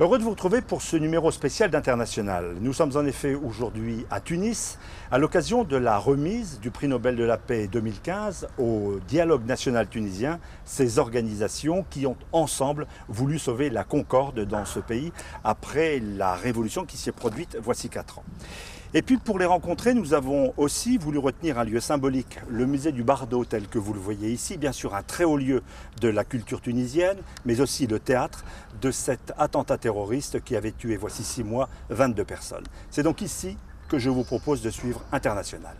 Heureux de vous retrouver pour ce numéro spécial d'International. Nous sommes en effet aujourd'hui à Tunis, à l'occasion de la remise du prix Nobel de la paix 2015 au Dialogue national tunisien, ces organisations qui ont ensemble voulu sauver la concorde dans ce pays après la révolution qui s'y est produite voici 4 ans. Et puis pour les rencontrer, nous avons aussi voulu retenir un lieu symbolique, le musée du Bardo tel que vous le voyez ici, bien sûr un très haut lieu de la culture tunisienne, mais aussi le théâtre de cet attentat terroriste qui avait tué voici 6 mois 22 personnes. C'est donc ici que je vous propose de suivre International.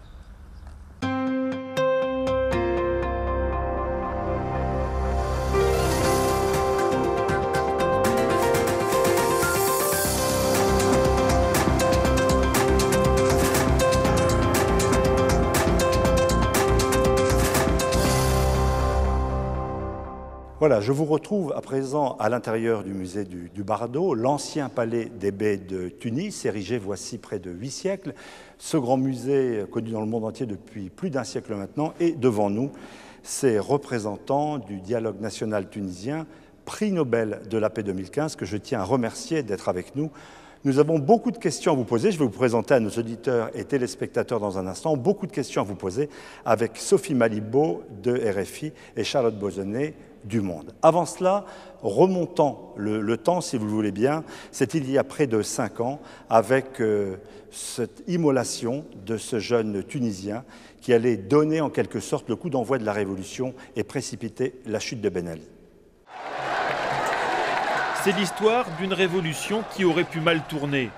Voilà, je vous retrouve à présent à l'intérieur du musée du Bardo, l'ancien palais des bey de Tunis, érigé voici près de 8 siècles. Ce grand musée, connu dans le monde entier depuis plus d'un siècle maintenant, et devant nous, ces représentants du dialogue national tunisien, prix Nobel de la paix 2015, que je tiens à remercier d'être avec nous. Nous avons beaucoup de questions à vous poser. Je vais vous présenter à nos auditeurs et téléspectateurs dans un instant. Beaucoup de questions à vous poser avec Sophie Malibaud de RFI et Charlotte Bozonnet du Monde. Avant cela, remontons le temps, si vous le voulez bien. C'est il y a près de 5 ans, avec cette immolation de ce jeune Tunisien qui allait donner en quelque sorte le coup d'envoi de la révolution et précipiter la chute de Ben Ali. C'est l'histoire d'une révolution qui aurait pu mal tourner.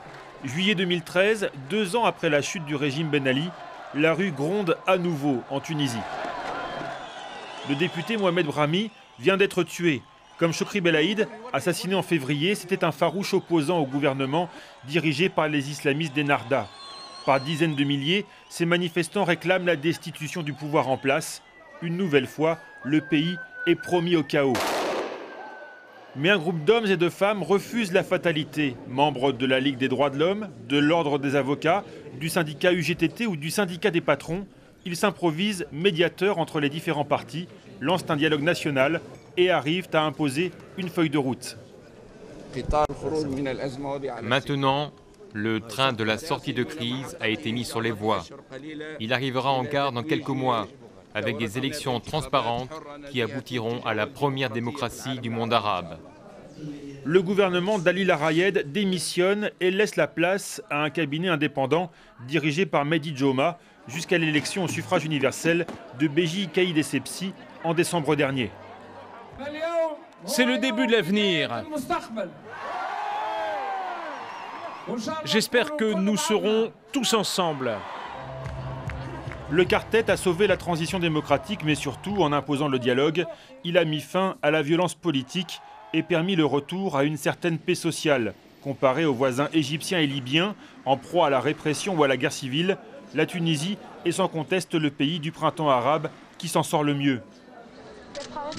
Juillet 2013, 2 ans après la chute du régime Ben Ali, la rue gronde à nouveau en Tunisie. Le député Mohamed Brahmi vient d'être tué. Comme Chokri Belaïd, assassiné en février, c'était un farouche opposant au gouvernement dirigé par les islamistes d'Ennahda. Par dizaines de milliers, ces manifestants réclament la destitution du pouvoir en place. Une nouvelle fois, le pays est promis au chaos. Mais un groupe d'hommes et de femmes refuse la fatalité. Membres de la Ligue des droits de l'homme, de l'Ordre des avocats, du syndicat UGTT ou du syndicat des patrons, ils s'improvisent médiateurs entre les différents partis, lancent un dialogue national et arrivent à imposer une feuille de route. Maintenant, le train de la sortie de crise a été mis sur les voies. Il arrivera en gare dans quelques mois, avec des élections transparentes qui aboutiront à la première démocratie du monde arabe. Le gouvernement d'Ali Larayed démissionne et laisse la place à un cabinet indépendant dirigé par Mehdi Djouma jusqu'à l'élection au suffrage universel de Beji Caïd Essebsi en décembre dernier. C'est le début de l'avenir. J'espère que nous serons tous ensemble. Le quartet a sauvé la transition démocratique, mais surtout, en imposant le dialogue, il a mis fin à la violence politique et permis le retour à une certaine paix sociale. Comparé aux voisins égyptiens et libyens, en proie à la répression ou à la guerre civile, la Tunisie est sans conteste le pays du printemps arabe qui s'en sort le mieux.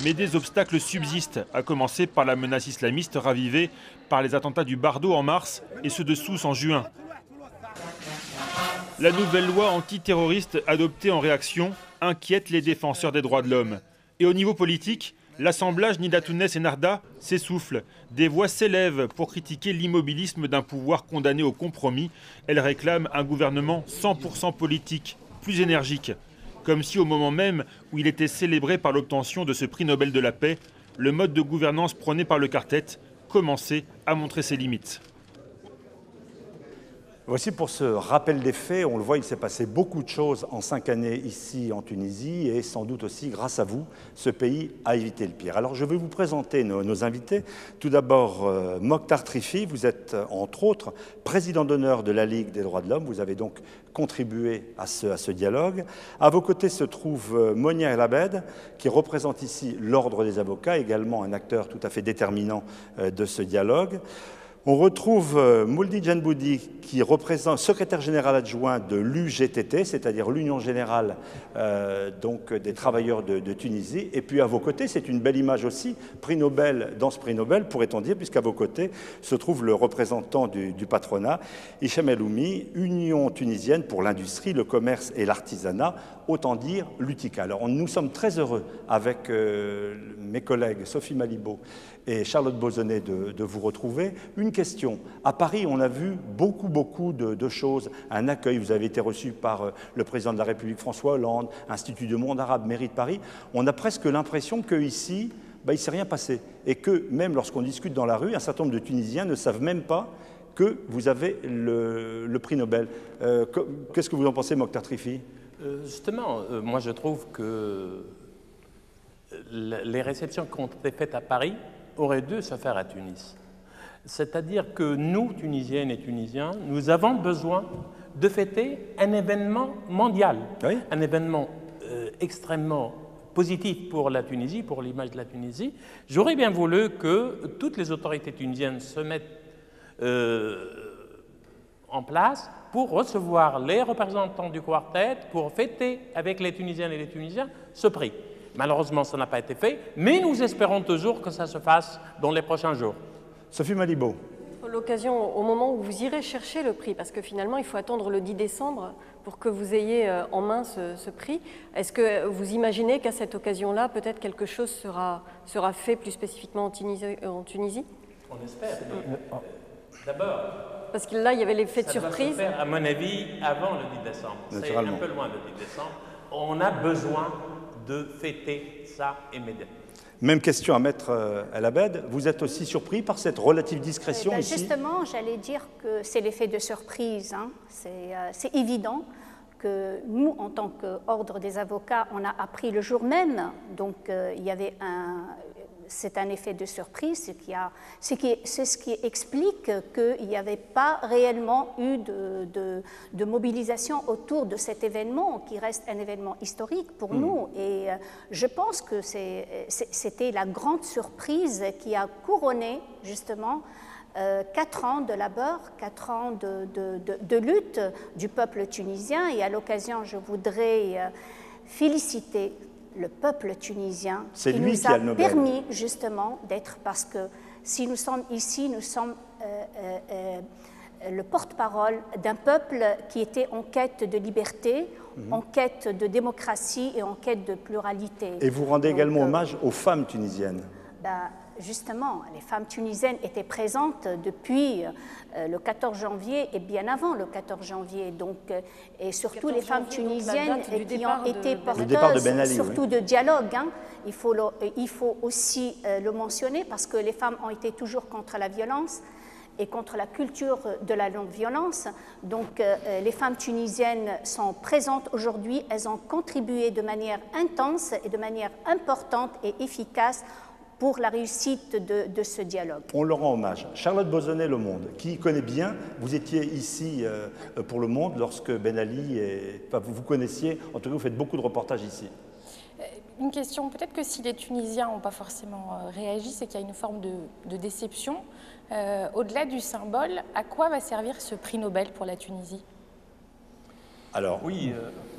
Mais des obstacles subsistent, à commencer par la menace islamiste ravivée par les attentats du Bardo en mars et ceux de Sousse en juin. La nouvelle loi antiterroriste adoptée en réaction inquiète les défenseurs des droits de l'homme. Et au niveau politique, l'assemblage Nidatounès et Narda s'essouffle. Des voix s'élèvent pour critiquer l'immobilisme d'un pouvoir condamné au compromis. Elles réclament un gouvernement 100% politique, plus énergique. Comme si au moment même où il était célébré par l'obtention de ce prix Nobel de la paix, le mode de gouvernance prôné par le quartet commençait à montrer ses limites. Voici pour ce rappel des faits. On le voit, il s'est passé beaucoup de choses en 5 années ici en Tunisie et sans doute aussi, grâce à vous, ce pays a évité le pire. Alors je vais vous présenter nos invités. Tout d'abord, Mokhtar Trifi, vous êtes entre autres président d'honneur de la Ligue des droits de l'homme. Vous avez donc contribué à ce dialogue. À vos côtés se trouve Monia El Abed, qui représente ici l'Ordre des avocats, également un acteur tout à fait déterminant de ce dialogue. On retrouve Mouldi Djanboudi, qui représente secrétaire général adjoint de l'UGTT, c'est-à-dire l'Union Générale donc des travailleurs de Tunisie. Et puis à vos côtés, c'est une belle image aussi, prix Nobel dans ce prix Nobel, pourrait-on dire, puisqu'à vos côtés se trouve le représentant du patronat, Hicham Eloumi, Union tunisienne pour l'industrie, le commerce et l'artisanat, autant dire l'UTICA. Alors nous sommes très heureux avec mes collègues Sophie Malibaud et Charlotte Bozonnet de vous retrouver. Une question. À Paris, on a vu beaucoup de choses. Un accueil, vous avez été reçu par le président de la République François Hollande, Institut du monde arabe, mairie de Paris. On a presque l'impression qu'ici, il ne s'est rien passé. Et que même lorsqu'on discute dans la rue, un certain nombre de Tunisiens ne savent même pas que vous avez le prix Nobel. Qu'est-ce que vous en pensez, Mokhtar Trifi? Justement, moi je trouve que les réceptions qui ont été faites à Paris auraient dû se faire à Tunis. C'est-à-dire que nous, Tunisiennes et Tunisiens, nous avons besoin de fêter un événement mondial, oui. Un événement extrêmement positif pour la Tunisie, pour l'image de la Tunisie. J'aurais bien voulu que toutes les autorités tunisiennes se mettent en place pour recevoir les représentants du quartet, pour fêter avec les Tunisiennes et les Tunisiens ce prix. Malheureusement, ça n'a pas été fait, mais nous espérons toujours que ça se fasse dans les prochains jours. Sophie Malibaud. L'occasion au moment où vous irez chercher le prix, parce que finalement, il faut attendre le 10 décembre pour que vous ayez en main ce prix. Est-ce que vous imaginez qu'à cette occasion-là, peut-être quelque chose sera fait plus spécifiquement en Tunisie? On espère. D'abord... Parce que là, il y avait l'effet de surprise. Ça doit se faire, à mon avis, avant le 10 décembre. C'est un peu loin le 10 décembre. On a besoin de fêter ça immédiatement. Même question à Maître El Abed. Vous êtes aussi surpris par cette relative discrétion ici? Justement, j'allais dire que c'est l'effet de surprise. Hein. C'est évident que nous, en tant qu'ordre des avocats, on a appris le jour même. Donc, il y avait c'est un effet de surprise, c'est ce qui explique qu'il n'y avait pas réellement eu de mobilisation autour de cet événement, qui reste un événement historique pour nous. Et je pense que c'était la grande surprise qui a couronné justement 4 ans de labeur, 4 ans de lutte du peuple tunisien. Et à l'occasion, je voudrais féliciter le peuple tunisien qui nous a permis justement d'être, parce que si nous sommes ici, nous sommes le porte-parole d'un peuple qui était en quête de liberté, en quête de démocratie et en quête de pluralité. Et vous rendez également hommage aux femmes tunisiennes. Justement, les femmes tunisiennes étaient présentes depuis le 14 janvier et bien avant le 14 janvier. Donc, et surtout les femmes tunisiennes qui ont été porteuses surtout de dialogue. Hein. Il faut aussi le mentionner parce que les femmes ont été toujours contre la violence et contre la culture de la non-violence. Donc, les femmes tunisiennes sont présentes aujourd'hui. Elles ont contribué de manière intense et de manière importante et efficace pour la réussite de ce dialogue. On leur rend hommage. Charlotte Bozonnet, Le Monde, qui connaît bien, vous étiez ici pour Le Monde lorsque Ben Ali, vous connaissiez, en tout cas vous faites beaucoup de reportages ici. Une question, peut-être que si les Tunisiens n'ont pas forcément réagi, c'est qu'il y a une forme de déception. Au-delà du symbole, à quoi va servir ce prix Nobel pour la Tunisie ? Alors, oui,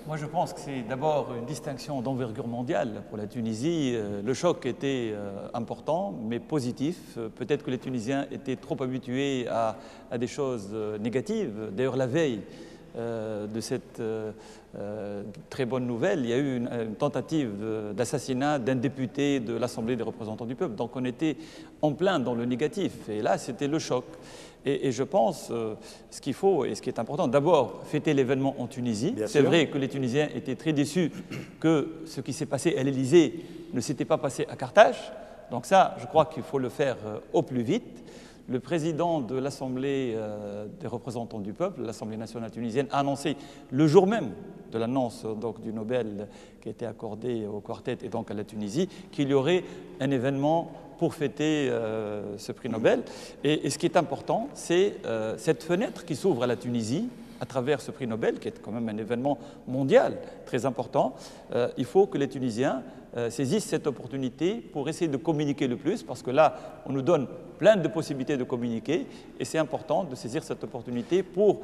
moi je pense que c'est d'abord une distinction d'envergure mondiale pour la Tunisie. Le choc était important, mais positif. Peut-être que les Tunisiens étaient trop habitués à des choses négatives. D'ailleurs, la veille de cette très bonne nouvelle, il y a eu une tentative d'assassinat d'un député de l'Assemblée des représentants du peuple. Donc on était en plein dans le négatif. Et là, c'était le choc. Et je pense, ce qu'il faut et ce qui est important, d'abord, fêter l'événement en Tunisie. C'est vrai que les Tunisiens étaient très déçus que ce qui s'est passé à l'Élysée ne s'était pas passé à Carthage. Donc ça, je crois qu'il faut le faire au plus vite. Le président de l'Assemblée des représentants du peuple, l'Assemblée nationale tunisienne, a annoncé le jour même de l'annonce du Nobel qui a été accordé au quartet et donc à la Tunisie, qu'il y aurait un événement pour fêter ce prix Nobel. Et ce qui est important, c'est cette fenêtre qui s'ouvre à la Tunisie à travers ce prix Nobel, qui est quand même un événement mondial très important. Il faut que les Tunisiens saisissent cette opportunité pour essayer de communiquer le plus, parce que là, on nous donne plein de possibilités de communiquer, et c'est important de saisir cette opportunité pour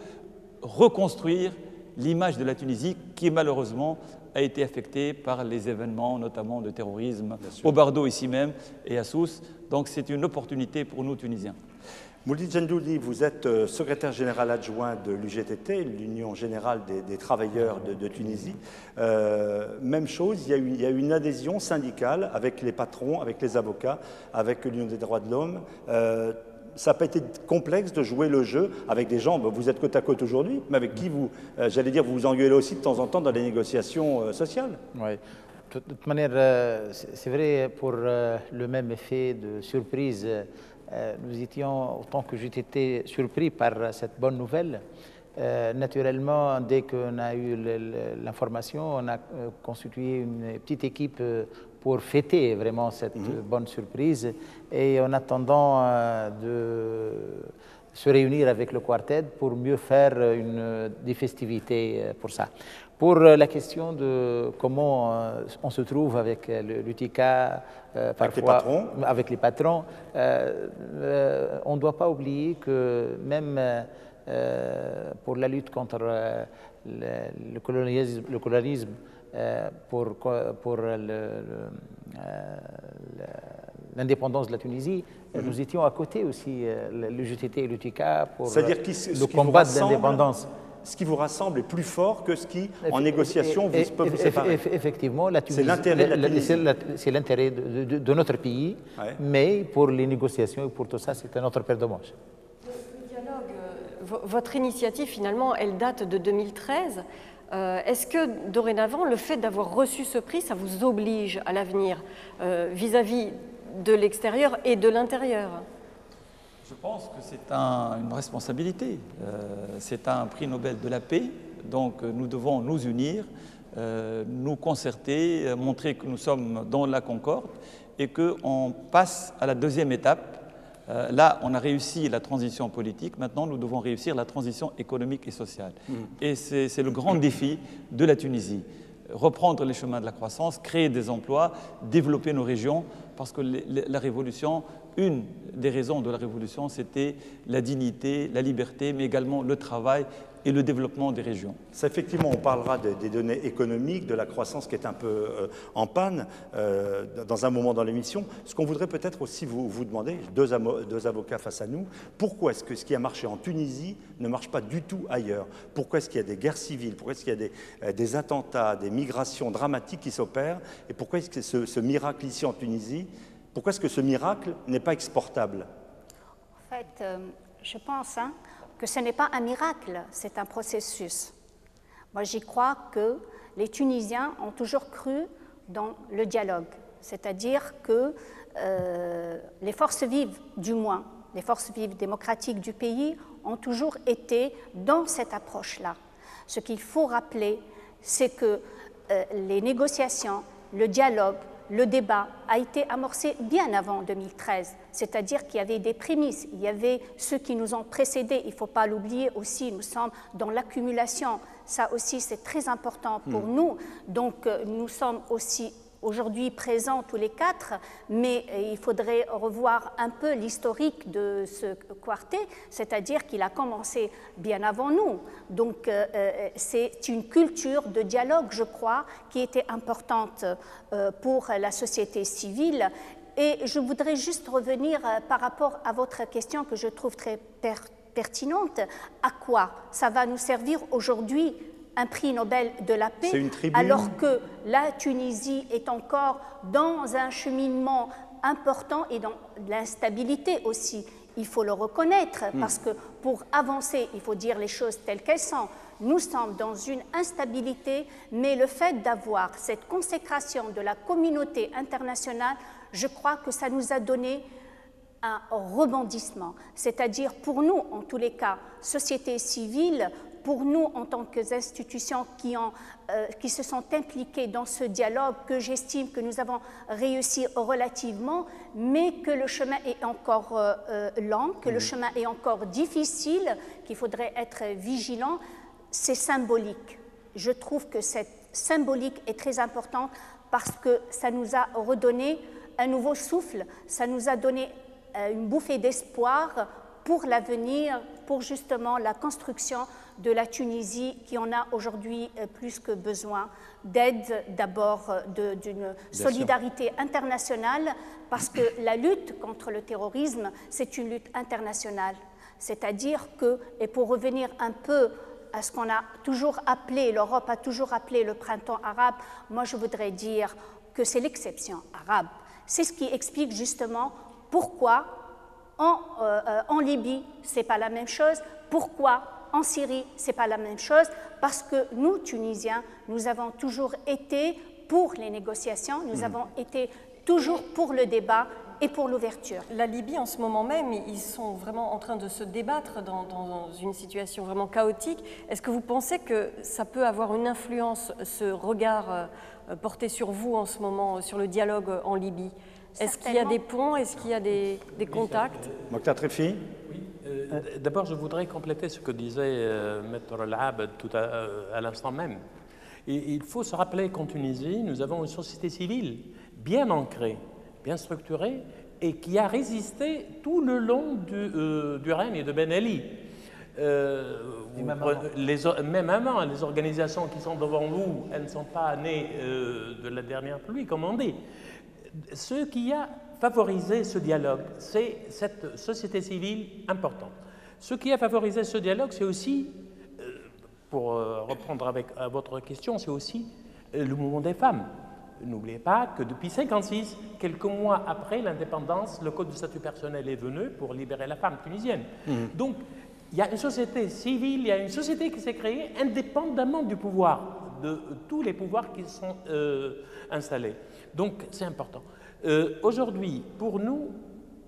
reconstruire l'image de la Tunisie qui, malheureusement, a été affectée par les événements, notamment de terrorisme, au Bardo ici même et à Sousse. Donc c'est une opportunité pour nous, Tunisiens. Moulid Gendouli, vous êtes secrétaire général adjoint de l'UGTT, l'Union générale des travailleurs de Tunisie. Même chose, il y a eu une adhésion syndicale avec les patrons, avec les avocats, avec l'Union des droits de l'homme. Ça n'a pas été complexe de jouer le jeu avec des gens, vous êtes côte à côte aujourd'hui, mais avec qui vous, j'allais dire, vous vous engueulez aussi de temps en temps dans les négociations sociales. Oui. De toute manière, c'est vrai, pour le même effet de surprise, nous étions, autant que j'étais surpris par cette bonne nouvelle. Naturellement, dès qu'on a eu l'information, on a constitué une petite équipe pour fêter vraiment cette bonne surprise, et en attendant de se réunir avec le quartet pour mieux faire des festivités pour ça. Pour la question de comment on se trouve avec l'UTK, parfois avec les patrons, on ne doit pas oublier que même pour la lutte contre le colonialisme, pour l'indépendance de la Tunisie, nous étions à côté aussi, l'UGTT et l'UTK, pour le combat de l'indépendance. Ce qui vous rassemble est plus fort que ce qui, en négociation, peut vous séparer. Effectivement, c'est l'intérêt de notre pays, ouais. Mais pour les négociations et pour tout ça, c'est un autre paire de manches. Le dialogue, votre initiative, finalement, elle date de 2013. Est-ce que, dorénavant, le fait d'avoir reçu ce prix, ça vous oblige à l'avenir vis-à-vis de l'extérieur et de l'intérieur ? Je pense que c'est une responsabilité. C'est un prix Nobel de la paix, donc nous devons nous unir, nous concerter, montrer que nous sommes dans la concorde et qu'on passe à la deuxième étape. Là, on a réussi la transition politique, maintenant nous devons réussir la transition économique et sociale. Et c'est le grand défi de la Tunisie. Reprendre les chemins de la croissance, créer des emplois, développer nos régions, parce que la révolution, une des raisons de la révolution, c'était la dignité, la liberté, mais également le travail et le développement des régions. Ça, effectivement, on parlera des données économiques, de la croissance qui est un peu en panne dans un moment dans l'émission. Ce qu'on voudrait peut-être aussi vous demander, deux avocats face à nous, pourquoi est-ce que ce qui a marché en Tunisie ne marche pas du tout ailleurs? Pourquoi est-ce qu'il y a des guerres civiles? Pourquoi est-ce qu'il y a des attentats, des migrations dramatiques qui s'opèrent? Et pourquoi est-ce que ce miracle ici en Tunisie, pourquoi est-ce que ce miracle n'est pas exportable? En fait, je pense que ce n'est pas un miracle, c'est un processus. Moi, j'y crois que les Tunisiens ont toujours cru dans le dialogue, c'est-à-dire que les forces vives, du moins, les forces vives démocratiques du pays ont toujours été dans cette approche-là. Ce qu'il faut rappeler, c'est que les négociations, le dialogue, le débat a été amorcé bien avant 2013, c'est-à-dire qu'il y avait des prémices, il y avait ceux qui nous ont précédés, il ne faut pas l'oublier aussi, nous sommes dans l'accumulation, ça aussi c'est très important pour nous, donc nous sommes aussi aujourd'hui présents tous les quatre, mais il faudrait revoir un peu l'historique de ce quartet, c'est-à-dire qu'il a commencé bien avant nous. Donc c'est une culture de dialogue, je crois, qui était importante pour la société civile. Et je voudrais juste revenir par rapport à votre question que je trouve très pertinente. À quoi ça va nous servir aujourd'hui un prix Nobel de la paix, alors que la Tunisie est encore dans un cheminement important et dans l'instabilité aussi. Il faut le reconnaître, parce que pour avancer, il faut dire les choses telles qu'elles sont. Nous sommes dans une instabilité, mais le fait d'avoir cette consécration de la communauté internationale, je crois que ça nous a donné un rebondissement. C'est-à-dire pour nous, en tous les cas, société civile, pour nous, en tant qu'institutions qui se sont impliquées dans ce dialogue, que j'estime que nous avons réussi relativement, mais que le chemin est encore lent, que le chemin est encore difficile, qu'il faudrait être vigilant, c'est symbolique. Je trouve que cette symbolique est très importante parce que ça nous a redonné un nouveau souffle, ça nous a donné une bouffée d'espoir pour l'avenir, pour justement la construction de la Tunisie qui en a aujourd'hui plus que besoin d'aide, d'abord d'une solidarité internationale, parce que la lutte contre le terrorisme, c'est une lutte internationale. C'est-à-dire que, et pour revenir un peu à ce qu'on a toujours appelé, l'Europe a toujours appelé le printemps arabe, moi je voudrais dire que c'est l'exception arabe. C'est ce qui explique justement pourquoi en Libye, ce n'est pas la même chose, pourquoi en Syrie, ce n'est pas la même chose, parce que nous, Tunisiens, nous avons toujours été pour les négociations, nous avons été toujours pour le débat et pour l'ouverture. La Libye, en ce moment même, ils sont vraiment en train de se débattre dans une situation vraiment chaotique. Est-ce que vous pensez que ça peut avoir une influence, ce regard porté sur vous en ce moment, sur le dialogue en Libye? Est-ce qu'il y a des ponts? Est-ce qu'il y a des contacts? Mokhtar Trefi. D'abord, je voudrais compléter ce que disait Maître Al-Abd à l'instant même. Il faut se rappeler qu'en Tunisie, nous avons une société civile bien ancrée, bien structurée, et qui a résisté tout le long du règne de Ben Ali. Même avant, les organisations qui sont devant vous, elles ne sont pas nées de la dernière pluie, comme on dit. Ce qui a favorisé ce dialogue, c'est cette société civile importante. Ce qui a favorisé ce dialogue, c'est aussi, pour reprendre à votre question, c'est aussi le mouvement des femmes. N'oubliez pas que depuis 1956, quelques mois après l'indépendance, le Code de statut personnel est venu pour libérer la femme tunisienne. Donc, il y a une société civile, il y a une société qui s'est créée indépendamment du pouvoir, de tous les pouvoirs qui sont installés. Donc, c'est important. Aujourd'hui, pour nous,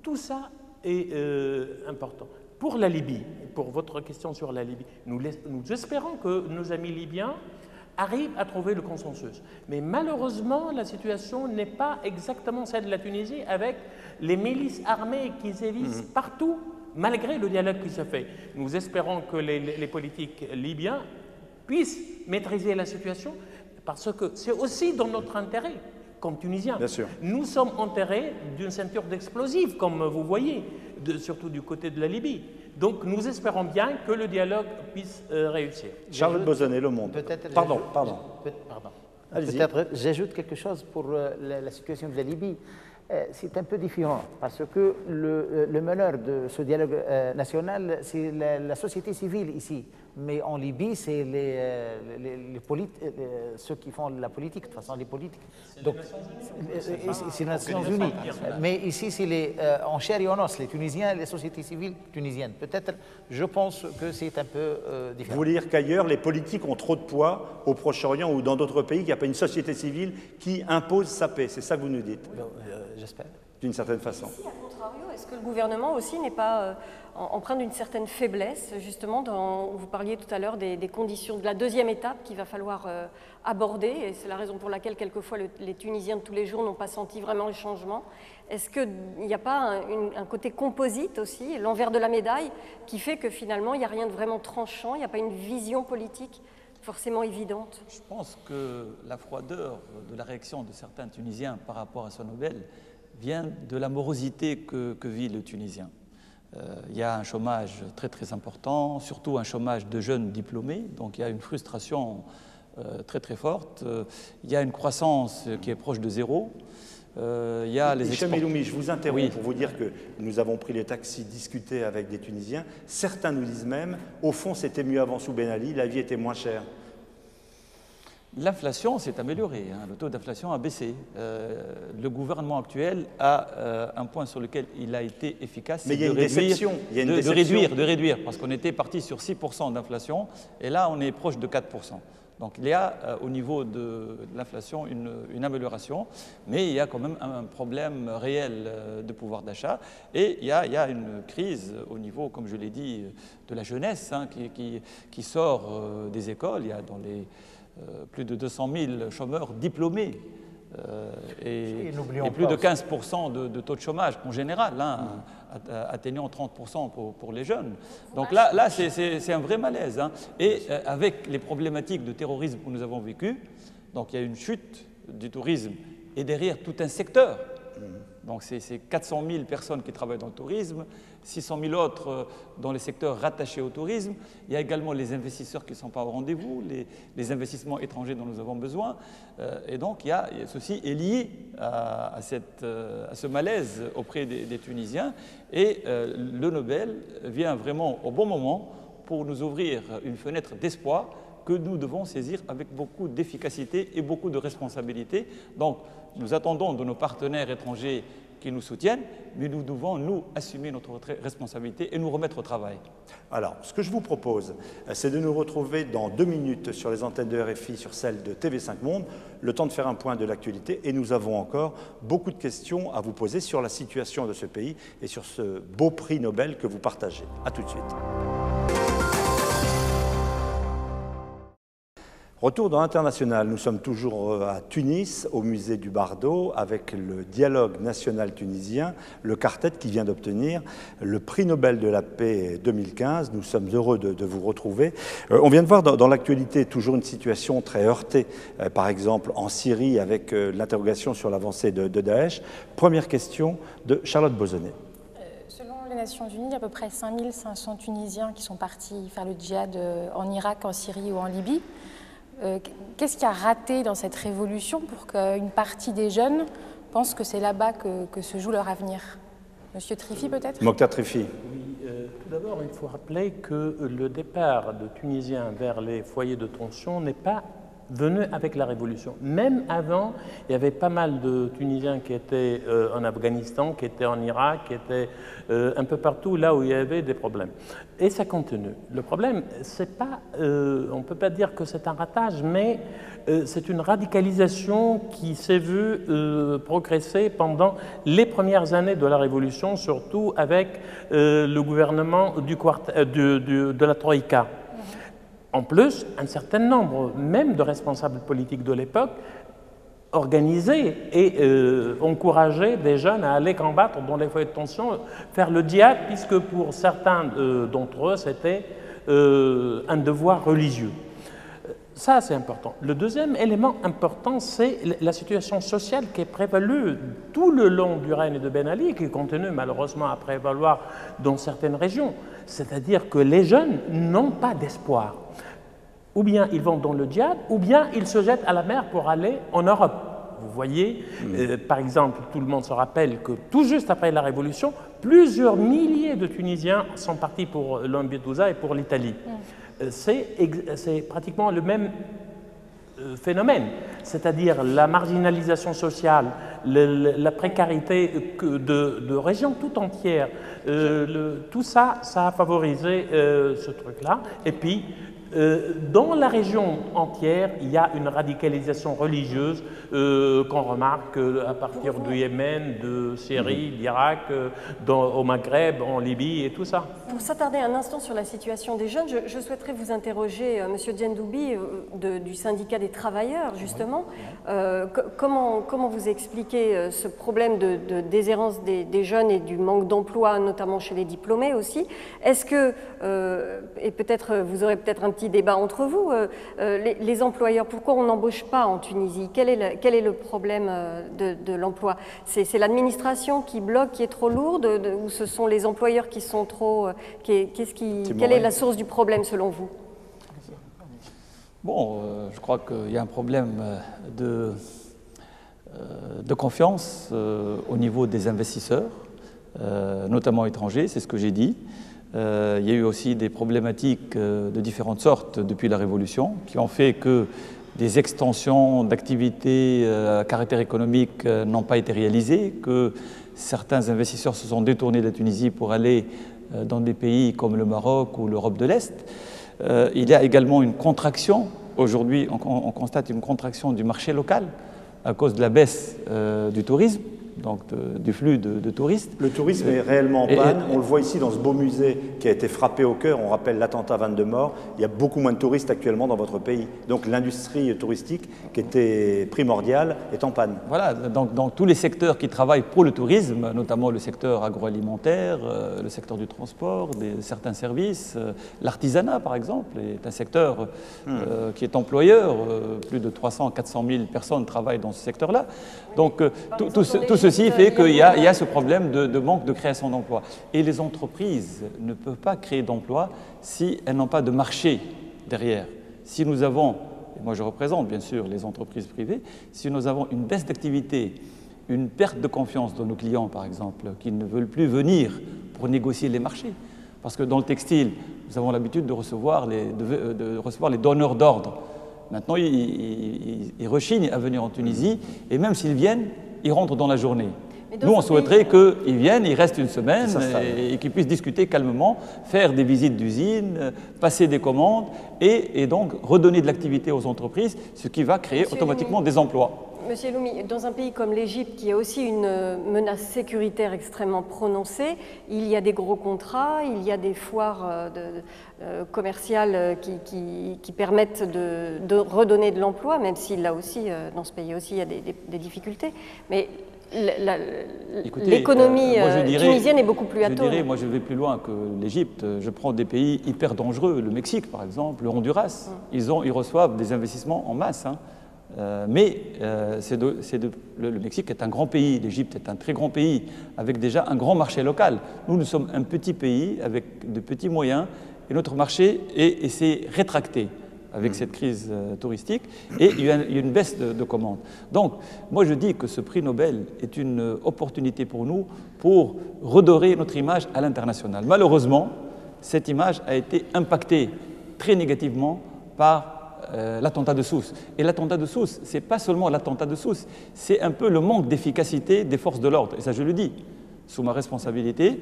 tout ça est important. Pour la Libye, pour votre question sur la Libye, nous espérons que nos amis libyens arrivent à trouver le consensus. Mais malheureusement, la situation n'est pas exactement celle de la Tunisie, avec les milices armées qui sévissent partout, malgré le dialogue qui se fait. Nous espérons que les politiques libyens puissent maîtriser la situation, parce que c'est aussi dans notre intérêt, comme Tunisiens. Bien sûr. Nous sommes enterrés d'une ceinture d'explosifs, comme vous voyez, surtout du côté de la Libye. Donc nous espérons bien que le dialogue puisse réussir. Charles Bozonnet, Le Monde. Pardon. Peut-être j'ajoute quelque chose pour la situation de la Libye. C'est un peu différent parce que le meneur de ce dialogue national, c'est la société civile ici. Mais en Libye, c'est ceux qui font la politique, de toute façon, les politiques. Donc, c'est les Nations Unies. Mais ici, c'est en chair et en os, les Tunisiens et les sociétés civiles tunisiennes. Peut-être, je pense que c'est un peu différent. Vous voulez dire qu'ailleurs, les politiques ont trop de poids au Proche-Orient ou dans d'autres pays, qu'il n'y a pas une société civile qui impose sa paix. C'est ça que vous nous dites? J'espère. D'une certaine façon. Ici, à contrario, est-ce que le gouvernement aussi n'est pas empreint d'une certaine faiblesse, justement, vous parliez tout à l'heure des conditions de la deuxième étape qu'il va falloir aborder, et c'est la raison pour laquelle, quelquefois, les Tunisiens de tous les jours n'ont pas senti vraiment le changement. Est-ce qu'il n'y a pas un côté composite aussi, l'envers de la médaille, qui fait que finalement, il n'y a rien de vraiment tranchant, il n'y a pas une vision politique forcément évidente? Je pense que la froideur de la réaction de certains Tunisiens par rapport à ce Nobel vient de la morosité que vit le Tunisien. Il y a un chômage très très important, surtout un chômage de jeunes diplômés, donc il y a une frustration très très forte. Il y a une croissance qui est proche de zéro. Il y a les Hicham Eloumi, je vous interromps pour vous dire que nous avons pris les taxis, discuté avec des Tunisiens. Certains nous disent même, au fond, c'était mieux avant sous Ben Ali, la vie était moins chère. L'inflation s'est améliorée, le taux d'inflation a baissé. Le gouvernement actuel a un point sur lequel il a été efficace, c'est de réduire, parce qu'on était parti sur 6% d'inflation, et là on est proche de 4%. Donc il y a au niveau de l'inflation une amélioration, mais il y a quand même un problème réel de pouvoir d'achat, et il y a une crise au niveau, comme je l'ai dit, de la jeunesse qui sort des écoles. Il y a dans les plus de 200 000 chômeurs diplômés et plus de 15% de taux de chômage en général, atteignant 30% pour les jeunes. Donc là c'est un vrai malaise. Et avec les problématiques de terrorisme que nous avons vécues, donc il y a une chute du tourisme est derrière tout un secteur. Donc c'est 400 000 personnes qui travaillent dans le tourisme, 600 000 autres dans les secteurs rattachés au tourisme. Il y a également les investisseurs qui ne sont pas au rendez-vous, les investissements étrangers dont nous avons besoin. Et donc ceci est lié à ce malaise auprès des Tunisiens. Et le Nobel vient vraiment au bon moment pour nous ouvrir une fenêtre d'espoir que nous devons saisir avec beaucoup d'efficacité et beaucoup de responsabilité. Donc, nous attendons de nos partenaires étrangers qui nous soutiennent, mais nous devons, nous, assumer notre responsabilité et nous remettre au travail. Alors, ce que je vous propose, c'est de nous retrouver dans 2 minutes sur les antennes de RFI, sur celles de TV5 Monde, le temps de faire un point de l'actualité, et nous avons encore beaucoup de questions à vous poser sur la situation de ce pays et sur ce beau prix Nobel que vous partagez. À tout de suite. Retour dans l'International, nous sommes toujours à Tunis, au musée du Bardo, avec le Dialogue national tunisien, le quartet qui vient d'obtenir le prix Nobel de la paix 2015. Nous sommes heureux de vous retrouver. On vient de voir dans l'actualité toujours une situation très heurtée, par exemple en Syrie avec l'interrogation sur l'avancée de Daesh. Première question de Charlotte Bozonnet. Selon les Nations Unies, il y a à peu près 5500 Tunisiens qui sont partis faire le djihad en Irak, en Syrie ou en Libye. Qu'est-ce qui a raté dans cette révolution pour qu'une partie des jeunes pense que c'est là-bas que se joue leur avenir? Monsieur Triffi, peut-être? Mokhtar Triffi. Oui, tout d'abord, il faut rappeler que le départ de Tunisiens vers les foyers de tension n'est pas venu avec la révolution. Même avant, il y avait pas mal de Tunisiens qui étaient en Afghanistan, qui étaient en Irak, qui étaient un peu partout là où il y avait des problèmes. Et ça continue. Le problème, c'est pas, on ne peut pas dire que c'est un ratage, mais c'est une radicalisation qui s'est vue progresser pendant les premières années de la Révolution, surtout avec le gouvernement de la Troïka. En plus, un certain nombre même de responsables politiques de l'époque organisaient et encourageaient des jeunes à aller combattre dans les foyers de tension, faire le djihad, puisque pour certains d'entre eux, c'était un devoir religieux. Ça, c'est important. Le deuxième élément important, c'est la situation sociale qui est prévalue tout le long du règne de Ben Ali, qui continue malheureusement à prévaloir dans certaines régions. C'est-à-dire que les jeunes n'ont pas d'espoir. Ou bien ils vont dans le djihad, ou bien ils se jettent à la mer pour aller en Europe. Vous voyez, par exemple, tout le monde se rappelle que tout juste après la Révolution, plusieurs milliers de Tunisiens sont partis pour Lampedusa et pour l'Italie. C'est pratiquement le même phénomène, c'est-à-dire la marginalisation sociale, la précarité de régions tout entières. Tout ça, ça a favorisé ce truc-là. Et puis, dans la région entière, il y a une radicalisation religieuse qu'on remarque à partir du Yémen, de Syrie, d'Irak, au Maghreb, en Libye et tout ça. Pour s'attarder un instant sur la situation des jeunes, je souhaiterais vous interroger, Monsieur Djendoubi, du syndicat des travailleurs, justement. Comment vous expliquez ce problème de déshérence des jeunes et du manque d'emploi, notamment chez les diplômés aussi? Est-ce que, et peut-être vous aurez peut-être un petit débat entre vous, les employeurs, pourquoi on n'embauche pas en Tunisie? Quel est le problème de l'emploi? C'est l'administration qui bloque, qui est trop lourde, ou ce sont les employeurs qui sont trop... Quelle est la source du problème selon vous? Bon, je crois qu'il y a un problème de confiance au niveau des investisseurs, notamment étrangers, c'est ce que j'ai dit. Il y a eu aussi des problématiques de différentes sortes depuis la Révolution qui ont fait que des extensions d'activités à caractère économique n'ont pas été réalisées, que certains investisseurs se sont détournés de la Tunisie pour aller dans des pays comme le Maroc ou l'Europe de l'Est. Il y a également une contraction. Aujourd'hui, on constate une contraction du marché local à cause de la baisse du tourisme. donc du flux de touristes. Le tourisme est réellement en panne. On le voit ici dans ce beau musée qui a été frappé au cœur. On rappelle l'attentat, 22 morts. Il y a beaucoup moins de touristes actuellement dans votre pays. Donc l'industrie touristique, qui était primordiale, est en panne. Voilà, donc dans tous les secteurs qui travaillent pour le tourisme, notamment le secteur agroalimentaire, le secteur du transport, certains services, l'artisanat par exemple, est un secteur qui est employeur. Plus de 300 à 400 000 personnes travaillent dans ce secteur-là. Donc tout ceci fait qu'il y a ce problème de manque de création d'emplois. Et les entreprises ne peuvent pas créer d'emplois si elles n'ont pas de marché derrière. Si nous avons, et moi je représente bien sûr les entreprises privées, si nous avons une baisse d'activité, une perte de confiance dans nos clients par exemple, qui ne veulent plus venir pour négocier les marchés, parce que dans le textile, nous avons l'habitude de recevoir les donneurs d'ordre. Maintenant, ils rechignent à venir en Tunisie, et même s'ils viennent, ils rentrent dans la journée. Nous, on souhaiterait qu'ils viennent, ils restent une semaine et qu'ils puissent discuter calmement, faire des visites d'usines, passer des commandes et donc redonner de l'activité aux entreprises, ce qui va créer automatiquement des emplois. Monsieur Elhoumi, dans un pays comme l'Égypte, qui a aussi une menace sécuritaire extrêmement prononcée, il y a des gros contrats, il y a des foires commerciales qui permettent de redonner de l'emploi, même si là aussi, dans ce pays aussi, il y a des difficultés. Mais l'économie tunisienne est beaucoup plus atone. Moi, je vais plus loin que l'Égypte. Je prends des pays hyper dangereux, le Mexique par exemple, le Honduras. Ils reçoivent des investissements en masse. Le Mexique est un grand pays, l'Égypte est un très grand pays, avec déjà un grand marché local. Nous sommes un petit pays avec de petits moyens et notre marché s'est rétracté avec cette crise touristique et il y a une baisse de commandes. Donc, moi je dis que ce prix Nobel est une opportunité pour nous pour redorer notre image à l'international. Malheureusement, cette image a été impactée très négativement par l'attentat de Sousse. Et l'attentat de Sousse, ce n'est pas seulement l'attentat de Sousse, c'est un peu le manque d'efficacité des forces de l'ordre. Et ça, je le dis, sous ma responsabilité.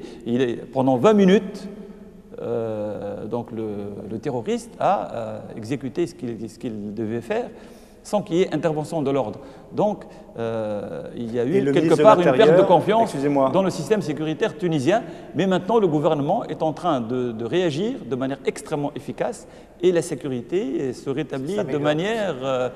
Pendant 20 minutes, donc le terroriste a exécuté ce qu'il devait faire sans qu'il y ait intervention de l'ordre. Donc, il y a eu quelque part une perte de confiance dans le système sécuritaire tunisien, mais maintenant le gouvernement est en train de réagir de manière extrêmement efficace et la sécurité se rétablit de manière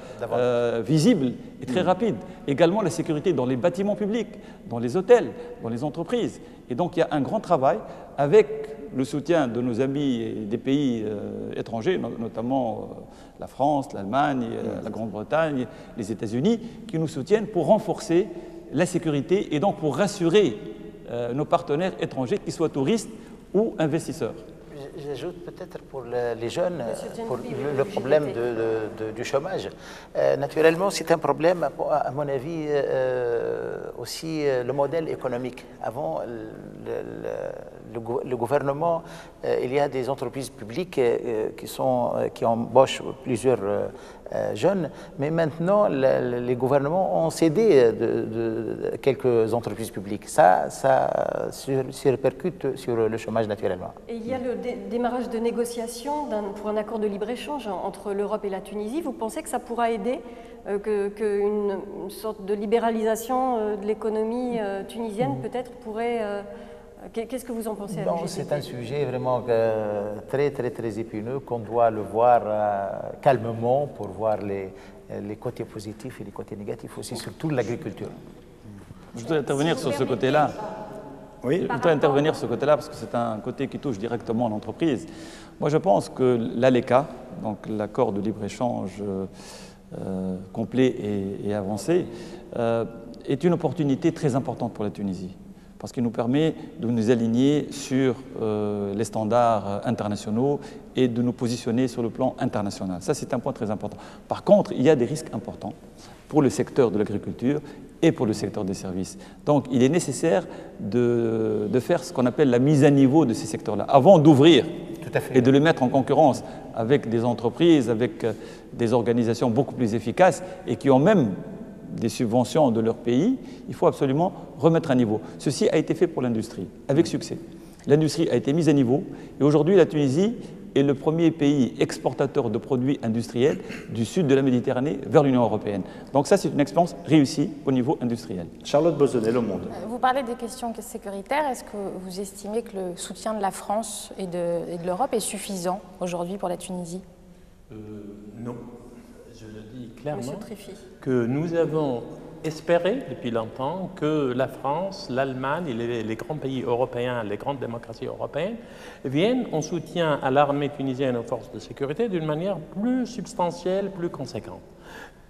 visible et très rapide. Également la sécurité dans les bâtiments publics, dans les hôtels, dans les entreprises. Et donc il y a un grand travail avec le soutien de nos amis et des pays étrangers, notamment la France, l'Allemagne, la Grande-Bretagne, les États-Unis, qui nous soutiennent pour renforcer la sécurité et donc pour rassurer nos partenaires étrangers, qu'ils soient touristes ou investisseurs. J'ajoute peut-être pour les jeunes, pour le problème du chômage. Naturellement, c'est un problème, à mon avis, aussi le modèle économique. Avant, le gouvernement, il y a des entreprises publiques qui embauchent plusieurs jeunes, mais maintenant, les gouvernements ont cédé de quelques entreprises publiques. Ça se répercute sur le chômage naturellement. Et il y a le démarrage de négociations pour un accord de libre-échange entre l'Europe et la Tunisie. Vous pensez que ça pourra aider, qu'une sorte de libéralisation de l'économie tunisienne peut-être pourrait... Qu'est-ce que vous en pensez? C'est un sujet vraiment très épineux qu'on doit le voir calmement pour voir les côtés positifs et les côtés négatifs aussi, surtout l'agriculture. Je voudrais intervenir sur ce côté-là. Oui. Je voudrais intervenir sur ce côté-là parce que c'est un côté qui touche directement l'entreprise. Moi, je pense que l'ALECA, donc l'accord de libre-échange complet et avancé, est une opportunité très importante pour la Tunisie, parce qu'il nous permet de nous aligner sur les standards internationaux et de nous positionner sur le plan international. Ça, c'est un point très important. Par contre, il y a des risques importants pour le secteur de l'agriculture et pour le secteur des services. Donc, il est nécessaire de faire ce qu'on appelle la mise à niveau de ces secteurs-là, avant d'ouvrir et de les mettre en concurrence avec des entreprises, avec des organisations beaucoup plus efficaces et qui ont même des subventions de leur pays. Il faut absolument remettre à niveau. Ceci a été fait pour l'industrie, avec succès. L'industrie a été mise à niveau et aujourd'hui, la Tunisie est le premier pays exportateur de produits industriels du sud de la Méditerranée vers l'Union européenne. Donc ça, c'est une expérience réussie au niveau industriel. Charlotte Bozonnet, Le Monde. Vous parlez des questions sécuritaires. Est-ce que vous estimez que le soutien de la France et de l'Europe est suffisant aujourd'hui pour la Tunisie? Non. Je le dis clairement que nous avons espéré depuis longtemps que la France, l'Allemagne et les grands pays européens, les grandes démocraties européennes viennent en soutien à l'armée tunisienne et aux forces de sécurité d'une manière plus substantielle, plus conséquente.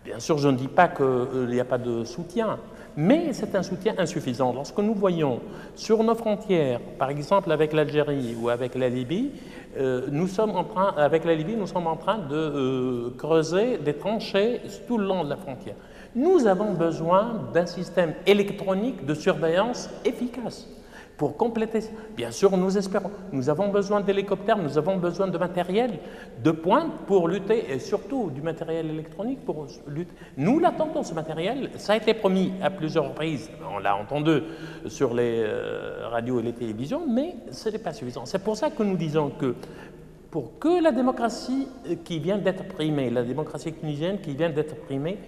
Bien sûr, je ne dis pas qu'il n'y a pas de soutien, mais c'est un soutien insuffisant. Lorsque nous voyons sur nos frontières, par exemple avec l'Algérie ou avec la Libye, avec la Libye, nous sommes en train de creuser des tranchées tout le long de la frontière. Nous avons besoin d'un système électronique de surveillance efficace pour compléter ça. Bien sûr, nous espérons. Nous avons besoin d'hélicoptères, nous avons besoin de matériel de pointe pour lutter, et surtout du matériel électronique pour lutter. Nous l'attendons, ce matériel. Ça a été promis à plusieurs reprises. On l'a entendu sur les radios et les télévisions, mais ce n'est pas suffisant. C'est pour ça que nous disons que pour que la démocratie qui vient d'être primée, la démocratie tunisienne qui vient d'être primée,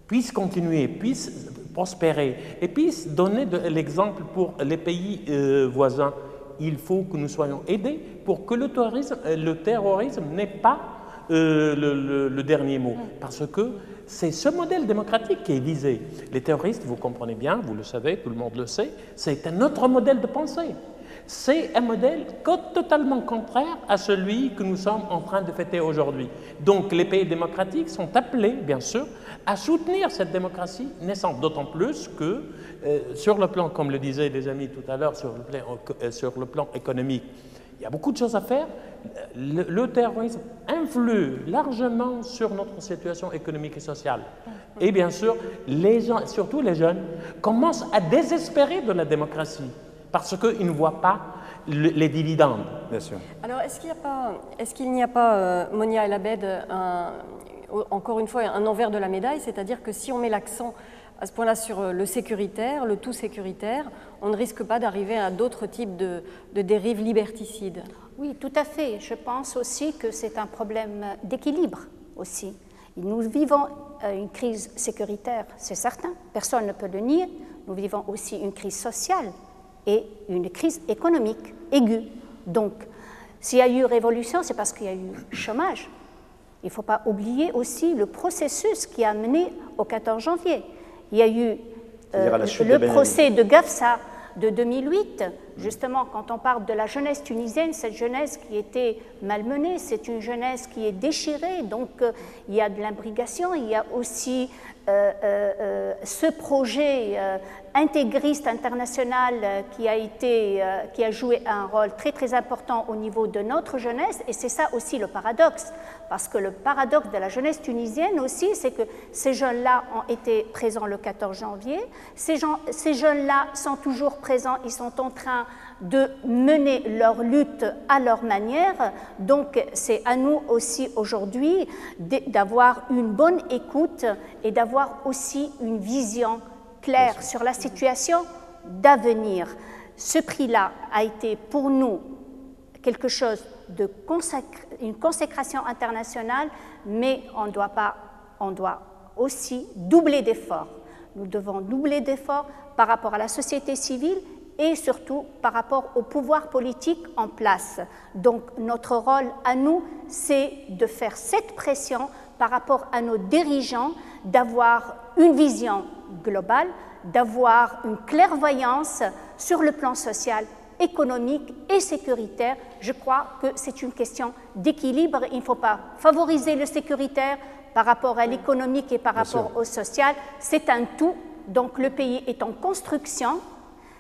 puisse continuer, puisse prospérer et puisse donner l'exemple pour les pays voisins. Il faut que nous soyons aidés pour que le terrorisme n'ait pas le dernier mot. Parce que c'est ce modèle démocratique qui est visé. Les terroristes, vous comprenez bien, vous le savez, tout le monde le sait, c'est un autre modèle de pensée. C'est un modèle totalement contraire à celui que nous sommes en train de fêter aujourd'hui. Donc les pays démocratiques sont appelés, bien sûr, à soutenir cette démocratie naissante, d'autant plus que sur le plan, comme le disaient les amis tout à l'heure, sur le plan économique, il y a beaucoup de choses à faire. Le terrorisme influe largement sur notre situation économique et sociale. Et bien sûr, les gens, surtout les jeunes, commencent à désespérer de la démocratie parce qu'ils ne voient pas les dividendes. Bien sûr. Alors, est-ce qu'il n'y a pas, Monia El Abed, encore une fois, un envers de la médaille, c'est-à-dire que si on met l'accent à ce point-là sur le sécuritaire, le tout sécuritaire, on ne risque pas d'arriver à d'autres types de dérives liberticides? Oui, tout à fait. Je pense aussi que c'est un problème d'équilibre aussi. Nous vivons une crise sécuritaire, c'est certain, personne ne peut le nier. Nous vivons aussi une crise sociale et une crise économique aiguë. Donc, s'il y a eu révolution, c'est parce qu'il y a eu chômage. Il ne faut pas oublier aussi le processus qui a mené au 14 janvier. Il y a eu le procès de Gafsa de 2008. Justement, quand on parle de la jeunesse tunisienne, cette jeunesse qui était malmenée, c'est une jeunesse qui est déchirée. Donc, il y a de l'imbrication, il y a aussi ce projet intégriste international qui a joué un rôle très très important au niveau de notre jeunesse, et c'est ça aussi le paradoxe, parce que le paradoxe de la jeunesse tunisienne aussi, c'est que ces jeunes-là ont été présents le 14 janvier, ces jeunes-là sont toujours présents, ils sont en train de mener leur lutte à leur manière, donc c'est à nous aussi aujourd'hui d'avoir une bonne écoute et d'avoir aussi une vision claire sur la situation d'avenir. Ce prix-là a été pour nous quelque chose de une consécration internationale, mais on doit aussi doubler d'efforts. Nous devons doubler d'efforts par rapport à la société civile et surtout par rapport au pouvoir politique en place. Donc notre rôle à nous, c'est de faire cette pression par rapport à nos dirigeants, d'avoir une vision globale, d'avoir une clairvoyance sur le plan social, économique et sécuritaire. Je crois que c'est une question d'équilibre. Il ne faut pas favoriser le sécuritaire par rapport à l'économique et par rapport au social. C'est un tout. Donc le pays est en construction.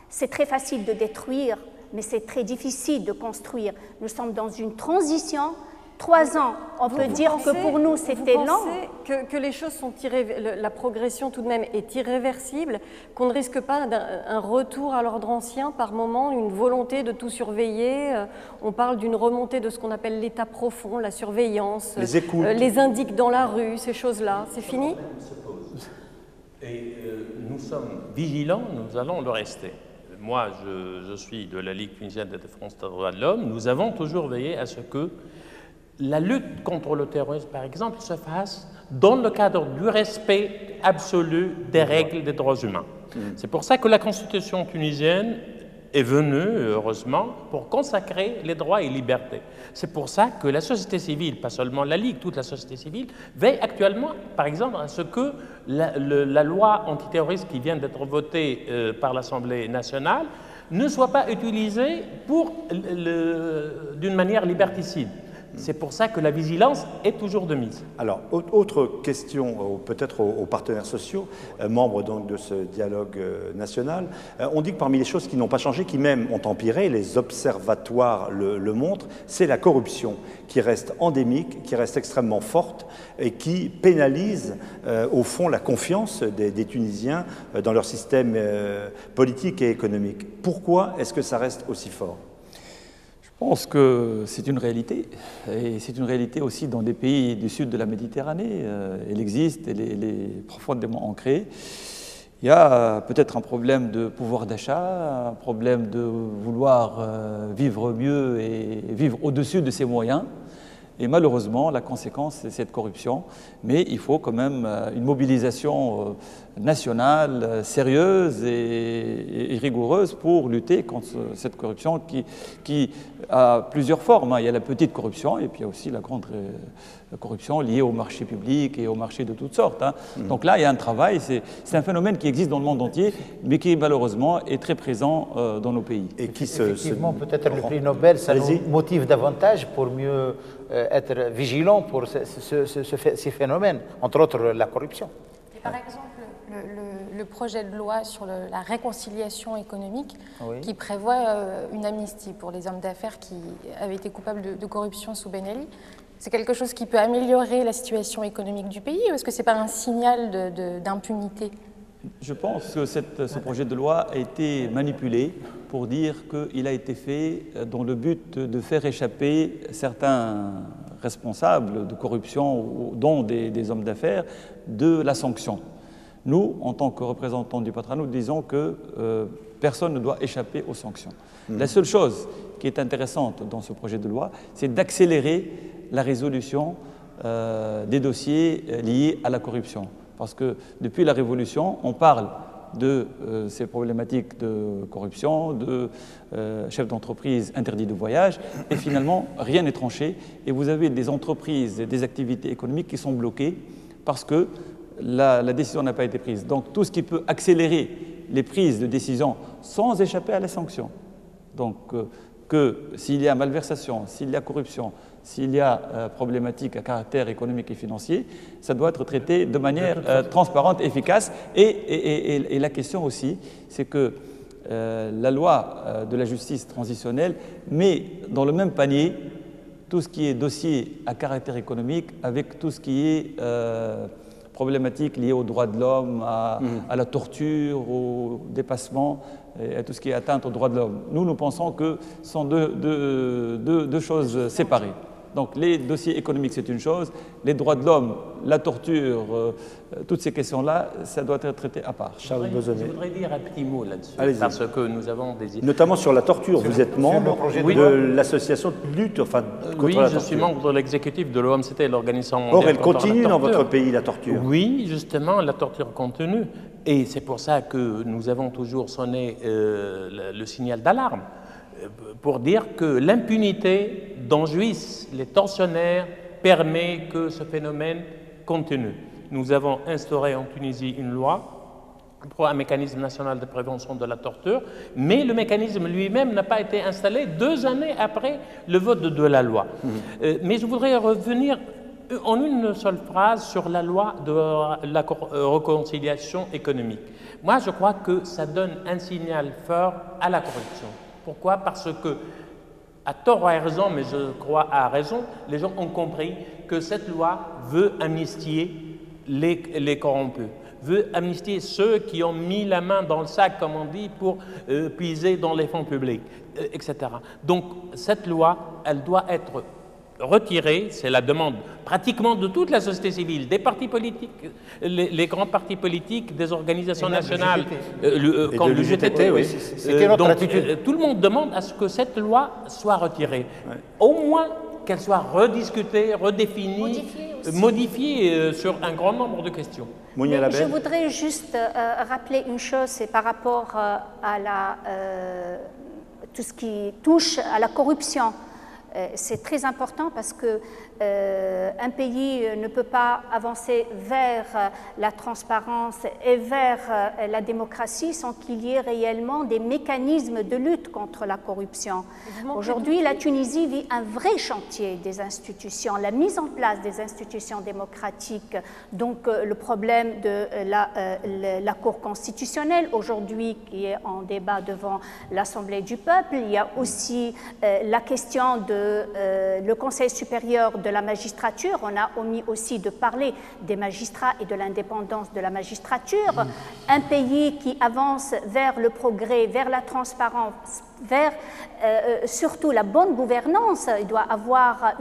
C'est très facile de détruire, mais c'est très difficile de construire. Nous sommes dans une transition. 3 ans, on peut dire que pour nous c'était lent. Vous pensez que les choses sont la progression tout de même est irréversible, qu'on ne risque pas un retour à l'ordre ancien par moment, une volonté de tout surveiller? On parle d'une remontée de ce qu'on appelle l'état profond, la surveillance, les écoutes, les indiques dans la rue, ces choses-là. C'est fini? Et nous sommes vigilants, nous allons le rester. moi je suis de la Ligue tunisienne de défense des droits de l'homme, nous avons toujours veillé à ce que la lutte contre le terrorisme, par exemple, se fasse dans le cadre du respect absolu des règles des droits humains. C'est pour ça que la Constitution tunisienne est venue, heureusement, pour consacrer les droits et libertés. C'est pour ça que la société civile, pas seulement la Ligue, toute la société civile, veille actuellement, par exemple, à ce que la loi antiterroriste qui vient d'être votée par l'Assemblée nationale ne soit pas utilisée d'une manière liberticide. C'est pour ça que la vigilance est toujours de mise. Alors, autre question, peut-être aux partenaires sociaux, membres donc de ce dialogue national. On dit que parmi les choses qui n'ont pas changé, qui même ont empiré, les observatoires le montrent, c'est la corruption qui reste endémique, qui reste extrêmement forte et qui pénalise au fond la confiance des Tunisiens dans leur système politique et économique. Pourquoi est-ce que ça reste aussi fort ? Je pense que c'est une réalité, et c'est une réalité aussi dans des pays du sud de la Méditerranée. Elle existe, elle est profondément ancrée. Il y a peut-être un problème de pouvoir d'achat, un problème de vouloir vivre mieux et vivre au-dessus de ses moyens. Et malheureusement, la conséquence, c'est cette corruption. Mais il faut quand même une mobilisation nationale, sérieuse et rigoureuse pour lutter contre cette corruption qui a plusieurs formes. Il y a la petite corruption et puis il y a aussi la grande corruption liée au marché public et au marché de toutes sortes. Donc là, il y a un travail. C'est un phénomène qui existe dans le monde entier, mais qui malheureusement est très présent dans nos pays. Et qui effectivement, peut-être le prix Nobel, ça nous motive davantage pour mieux être vigilant pour ces phénomènes, entre autres la corruption. Et par exemple, le projet de loi sur la réconciliation économique qui prévoit une amnistie pour les hommes d'affaires qui avaient été coupables de corruption sous Ben Ali, c'est quelque chose qui peut améliorer la situation économique du pays ou est-ce que ce n'est pas un signal d'impunité ? Je pense que ce projet de loi a été manipulé pour dire qu'il a été fait dans le but de faire échapper certains responsables de corruption, dont des hommes d'affaires, de la sanction. Nous, en tant que représentants du patronat, nous disons que personne ne doit échapper aux sanctions. La seule chose qui est intéressante dans ce projet de loi, c'est d'accélérer la résolution des dossiers liés à la corruption. Parce que depuis la Révolution, on parle de ces problématiques de corruption, de chefs d'entreprise interdits de voyage, et finalement, rien n'est tranché. Et vous avez des entreprises et des activités économiques qui sont bloquées parce que la décision n'a pas été prise. Donc tout ce qui peut accélérer les prises de décision sans échapper à la sanction. Donc que s'il y a malversation, s'il y a corruption, s'il y a problématique à caractère économique et financier, ça doit être traité de manière transparente, efficace. Et la question aussi, c'est que la loi de la justice transitionnelle met dans le même panier tout ce qui est dossier à caractère économique avec tout ce qui est problématique liée aux droits de l'homme, à la torture, au dépassement, et à tout ce qui est atteinte aux droits de l'homme. Nous pensons que ce sont deux choses séparées. Donc les dossiers économiques, c'est une chose, les droits de l'homme, la torture, toutes ces questions-là, ça doit être traité à part. Charles Besonnet. Je voudrais dire un petit mot là-dessus, parce que nous avons des... Notamment sur la torture, vous êtes membre de l'association de lutte contre la torture. Oui, je suis membre de l'exécutif de l'OMCT, l'Organisation mondiale contre la torture. Or, elle continue dans votre pays, la torture. Oui, justement, la torture continue. Et c'est pour ça que nous avons toujours sonné le signal d'alarme, pour dire que l'impunité dont jouissent les tortionnaires permet que ce phénomène continue. Nous avons instauré en Tunisie une loi pour un mécanisme national de prévention de la torture, mais le mécanisme lui-même n'a pas été installé 2 années après le vote de la loi. Mais je voudrais revenir en une seule phrase sur la loi de la réconciliation économique. Moi, je crois que ça donne un signal fort à la corruption. Pourquoi? Parce que, à tort ou à raison, mais je crois à raison, les gens ont compris que cette loi veut amnistier les corrompus, veut amnistier ceux qui ont mis la main dans le sac, comme on dit, pour puiser dans les fonds publics, etc. Donc, cette loi, elle doit être retirer, c'est la demande pratiquement de toute la société civile, des partis politiques, les grands partis politiques, des organisations nationales, comme le GTT, oui. Tout le monde demande à ce que cette loi soit retirée. Ouais. Au moins qu'elle soit rediscutée, redéfinie, modifiée sur un grand nombre de questions. Je voudrais juste rappeler une chose, c'est par rapport à tout ce qui touche à la corruption. C'est très important parce que un pays ne peut pas avancer vers la transparence et vers la démocratie sans qu'il y ait réellement des mécanismes de lutte contre la corruption. Aujourd'hui, la Tunisie vit un vrai chantier des institutions, la mise en place des institutions démocratiques, donc le problème de la Cour constitutionnelle aujourd'hui qui est en débat devant l'Assemblée du peuple. Il y a aussi la question de le Conseil supérieur de la magistrature. On a omis aussi de parler des magistrats et de l'indépendance de la magistrature. Un pays qui avance vers le progrès, vers la transparence, vers surtout la bonne gouvernance, il doit avoir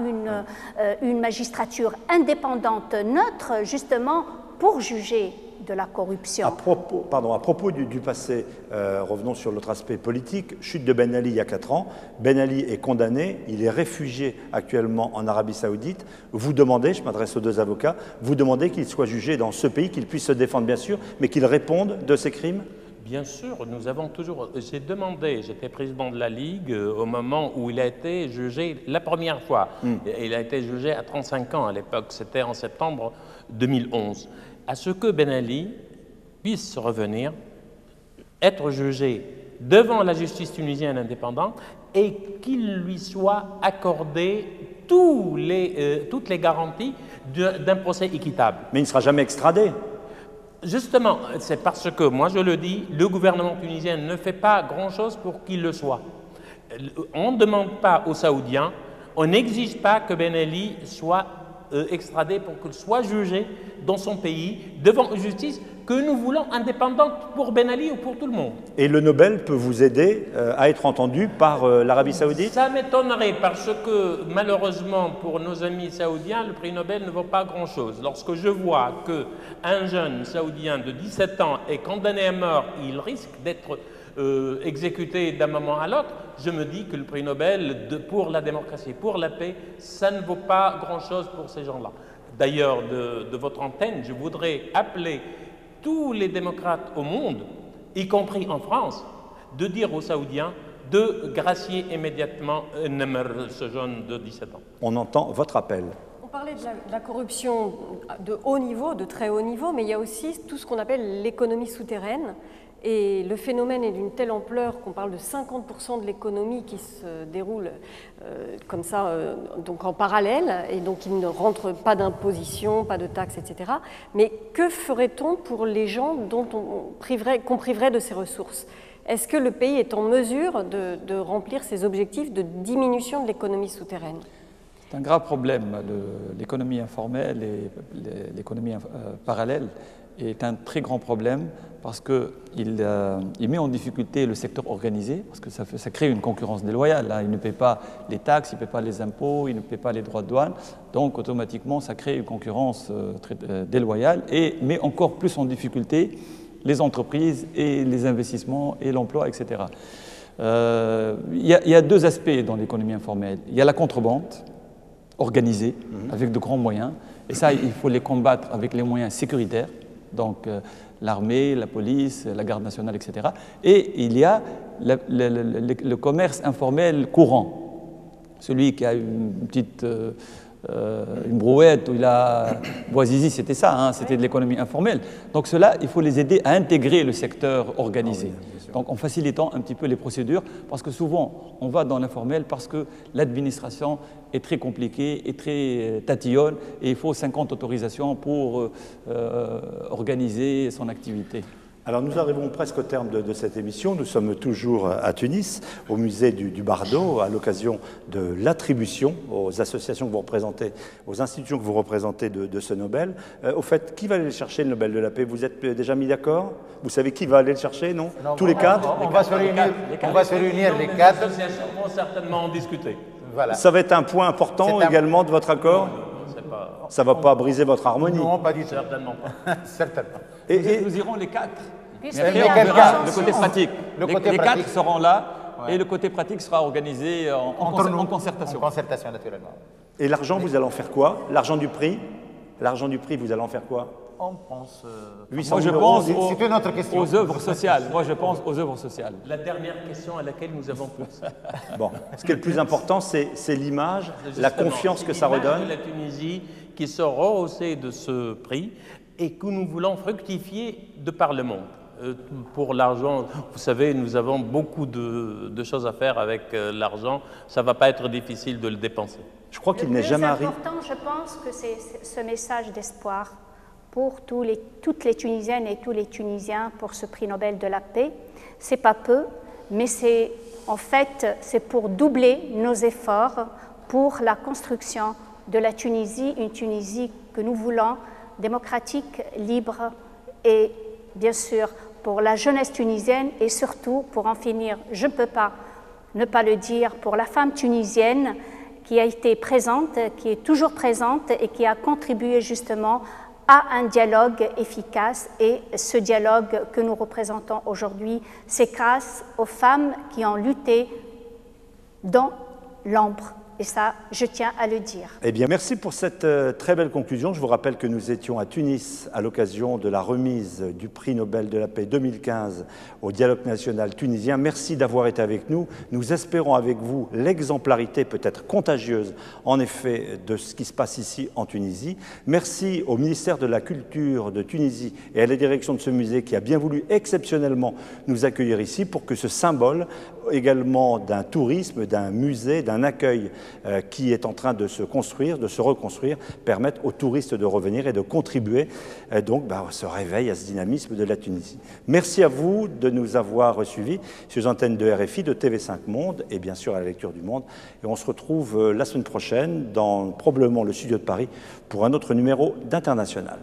une magistrature indépendante, neutre, justement pour juger de la corruption. À propos du passé, revenons sur l'autre aspect politique. Chute de Ben Ali il y a 4 ans. Ben Ali est condamné, il est réfugié actuellement en Arabie Saoudite. Vous demandez, je m'adresse aux 2 avocats, vous demandez qu'il soit jugé dans ce pays, qu'il puisse se défendre bien sûr, mais qu'il réponde de ses crimes? Bien sûr, nous avons toujours... J'ai demandé, j'étais président de la Ligue au moment où il a été jugé la première fois. Il a été jugé à 35 ans à l'époque, c'était en septembre 2011. À ce que Ben Ali puisse revenir, être jugé devant la justice tunisienne indépendante et qu'il lui soit accordé toutes les garanties d'un procès équitable. Mais il ne sera jamais extradé. Justement, c'est parce que, moi je le dis, le gouvernement tunisien ne fait pas grand-chose pour qu'il le soit. On ne demande pas aux Saoudiens, on n'exige pas que Ben Ali soit extradé pour qu'il soit jugé dans son pays, devant une justice que nous voulons indépendante pour Ben Ali ou pour tout le monde. Et le Nobel peut vous aider à être entendu par l'Arabie Saoudite? Ça m'étonnerait parce que malheureusement pour nos amis saoudiens, le prix Nobel ne vaut pas grand-chose. Lorsque je vois qu'un jeune saoudien de 17 ans est condamné à mort, il risque d'être exécuté d'un moment à l'autre, je me dis que le prix Nobel pour la démocratie, pour la paix, ça ne vaut pas grand-chose pour ces gens-là. D'ailleurs, de votre antenne, je voudrais appeler tous les démocrates au monde, y compris en France, de dire aux Saoudiens de gracier immédiatement ce jeune de 17 ans. On entend votre appel. On parlait de la corruption de haut niveau, de très haut niveau, mais il y a aussi tout ce qu'on appelle l'économie souterraine. Et le phénomène est d'une telle ampleur qu'on parle de 50% de l'économie qui se déroule comme ça, donc en parallèle, et donc il ne rentre pas d'imposition, pas de taxes, etc. Mais que ferait-on pour les gens qu'on priverait de ces ressources? Est-ce que le pays est en mesure de remplir ses objectifs de diminution de l'économie souterraine? C'est un grave problème. L'économie informelle et l'économie parallèle est un très grand problème parce qu'il met en difficulté le secteur organisé, parce que ça crée une concurrence déloyale. Hein. Il ne paie pas les taxes, il ne paie pas les impôts, il ne paie pas les droits de douane, donc automatiquement ça crée une concurrence très déloyale et met encore plus en difficulté les entreprises et les investissements et l'emploi, etc. Il y a 2 aspects dans l'économie informelle. Il y a la contrebande organisée avec de grands moyens, et ça il faut les combattre avec les moyens sécuritaires, donc l'armée, la police, la garde nationale, etc. Et il y a le commerce informel courant, celui qui a une petite une brouette où il a Boisizi, c'était ça, hein, c'était de l'économie informelle. Donc cela, il faut les aider à intégrer le secteur organisé. Donc en facilitant un petit peu les procédures, parce que souvent on va dans l'informel parce que l'administration est très compliquée et très tatillonne et il faut 50 autorisations pour organiser son activité. Alors nous arrivons presque au terme de cette émission. Nous sommes toujours à Tunis, au musée du Bardo, à l'occasion de l'attribution aux associations que vous représentez, aux institutions que vous représentez de ce Nobel. Au fait, qui va aller chercher le Nobel de la paix? Vous êtes déjà mis d'accord? Vous savez qui va aller le chercher, non? Tous les 4? On va se réunir les 4. Les associations vont certainement en discuter. Voilà. Ça va être un point important également de votre accord? Ça ne va pas briser votre harmonie? Non, pas du tout. Certainement pas. Certainement. Nous irons les 4. Puisque Après, il y a on verra un le côté pratique. Les 4 seront là Ouais. et le côté pratique sera organisé en concertation. En concertation, naturellement. Et l'argent, vous allez en faire quoi? L'argent du prix? L'argent du prix, vous allez en faire quoi? On pense... 800 Moi, je 000 pense euros. C'est une autre question. aux œuvres sociales. Moi, je pense aux œuvres sociales. La dernière question à laquelle nous avons pensé. Bon, ce qui est le plus important, c'est l'image, la confiance que ça redonne. La Tunisie qui sera rehaussée de ce prix et que nous voulons fructifier de par le monde. Pour l'argent, vous savez, nous avons beaucoup de choses à faire avec l'argent. Ça ne va pas être difficile de le dépenser. Je crois qu'il n'est jamais arrivé. Le plus important, je pense que c'est ce message d'espoir pour toutes les Tunisiennes et tous les Tunisiens pour ce prix Nobel de la paix. C'est pas peu, mais c'est pour doubler nos efforts pour la construction de la Tunisie, une Tunisie que nous voulons démocratique, libre et bien sûr pour la jeunesse tunisienne et surtout pour en finir, je ne peux pas ne pas le dire, pour la femme tunisienne qui a été présente, qui est toujours présente et qui a contribué justement à un dialogue efficace. Et ce dialogue que nous représentons aujourd'hui, c'est grâce aux femmes qui ont lutté dans l'ombre. Et ça, je tiens à le dire. Eh bien, merci pour cette très belle conclusion. Je vous rappelle que nous étions à Tunis à l'occasion de la remise du prix Nobel de la paix 2015 au dialogue national tunisien. Merci d'avoir été avec nous. Nous espérons avec vous l'exemplarité peut-être contagieuse, en effet, de ce qui se passe ici en Tunisie. Merci au ministère de la Culture de Tunisie et à la direction de ce musée qui a bien voulu exceptionnellement nous accueillir ici pour que ce symbole également d'un tourisme, d'un musée, d'un accueil qui est en train de se construire, de se reconstruire, permettre aux touristes de revenir et de contribuer donc à ce réveil, à ce dynamisme de la Tunisie. Merci à vous de nous avoir suivis sur les antennes de RFI, de TV5 Monde et bien sûr à la lecture du Monde. Et on se retrouve la semaine prochaine dans probablement le studio de Paris pour un autre numéro d'International.